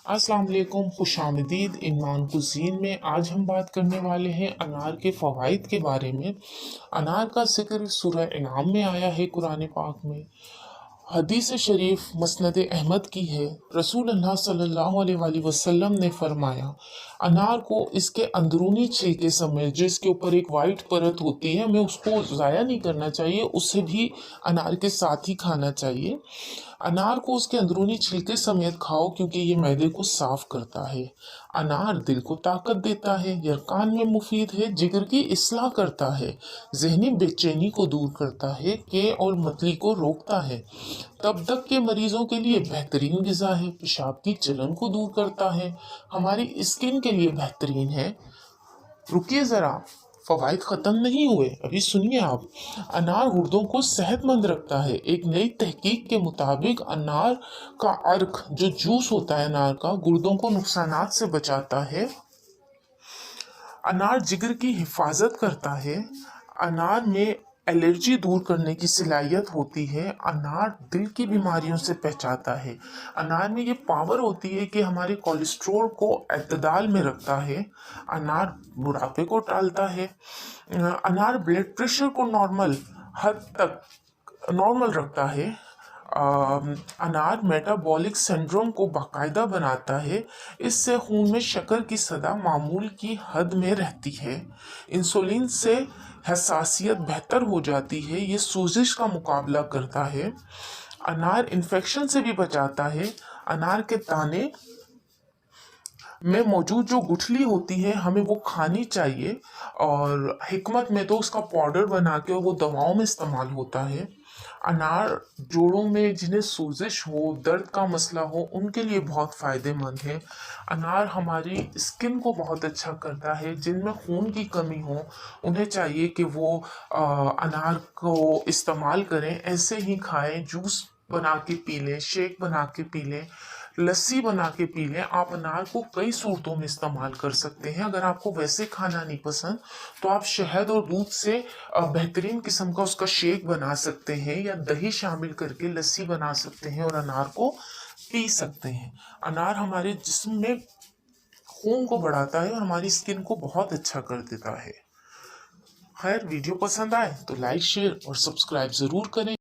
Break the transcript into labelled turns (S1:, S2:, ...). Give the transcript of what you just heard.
S1: अस्सलाम वालेकुम, खुश आमदीद। इमरान कुज़ीन में आज हम बात करने वाले हैं अनार के फ़वाइद के बारे में। अनार का ज़िक्र सूरह इनाम में आया है कुरान पाक में। हदीस शरीफ मसनद अहमद की है। रसूल अल्लाह सल्लल्लाहु अलैहि वसल्लम ने फरमाया, अनार को इसके अंदरूनी छिलके समेत जो इसके ऊपर एक वाइट परत होती है, हमें उसको ज़ाया नहीं करना चाहिए, उसे भी अनार के साथ ही खाना चाहिए। अनार को उसके अंदरूनी छिलके समेत खाओ क्योंकि ये मैदे को साफ करता है। अनार दिल को ताकत देता है, यरकान में मुफीद है, जिगर की इस्लाह करता है, जहनी बेचैनी को दूर करता है, के और मतली को रोकता है, तबदक के मरीजों के लिए बेहतरीन ग़िज़ा है, पेशाब की जलन को दूर करता है, हमारी स्किन के लिए बेहतरीन है। रुकिए ज़रा, फ़वाइद ख़त्म नहीं हुए, अभी सुनिए आप। अनार गुर्दों को सेहतमंद रखता है। एक नई तहकीक के मुताबिक अनार का अर्क जो जूस होता है अनार का, गुर्दों को नुकसानात से बचाता है। अनार जिगर की हिफाजत करता है। अनार में एलर्जी दूर करने की सलाहियत होती है। अनार दिल की बीमारियों से बचाता है। अनार में ये पावर होती है कि हमारे कोलेस्ट्रॉल को एतदाल में रखता है। अनार बुढ़ापे को टालता है। अनार ब्लड प्रेशर को नॉर्मल हद तक नॉर्मल रखता है। अनार मेटाबॉलिक सिंड्रोम को बाकायदा बनाता है। इससे खून में शक्कर की सतह मामूल की हद में रहती है। इंसुलिन से हसासियत बेहतर हो जाती है। ये सूजिश का मुकाबला करता है। अनार इन्फेक्शन से भी बचाता है। अनार के दाने में मौजूद जो गुठली होती है हमें वो खानी चाहिए, और हिकमत में तो उसका पाउडर बना के वो दवाओं में इस्तेमाल होता है। अनार जोड़ों में जिन्हें सूजिश हो, दर्द का मसला हो, उनके लिए बहुत फ़ायदेमंद है। अनार हमारी स्किन को बहुत अच्छा करता है। जिनमें खून की कमी हो उन्हें चाहिए कि वो अनार को इस्तेमाल करें, ऐसे ही खाएं, जूस बना के पी लें, शेक बना के पी लें, लस्सी बना के पी लें। आप अनार को कई सूरतों में इस्तेमाल कर सकते हैं। अगर आपको वैसे खाना नहीं पसंद तो आप शहद और दूध से बेहतरीन किस्म का उसका शेक बना सकते हैं, या दही शामिल करके लस्सी बना सकते हैं और अनार को पी सकते हैं। अनार हमारे जिस्म में खून को बढ़ाता है और हमारी स्किन को बहुत अच्छा कर देता है। खैर, वीडियो पसंद आए तो लाइक, शेयर और सब्सक्राइब ज़रूर करें।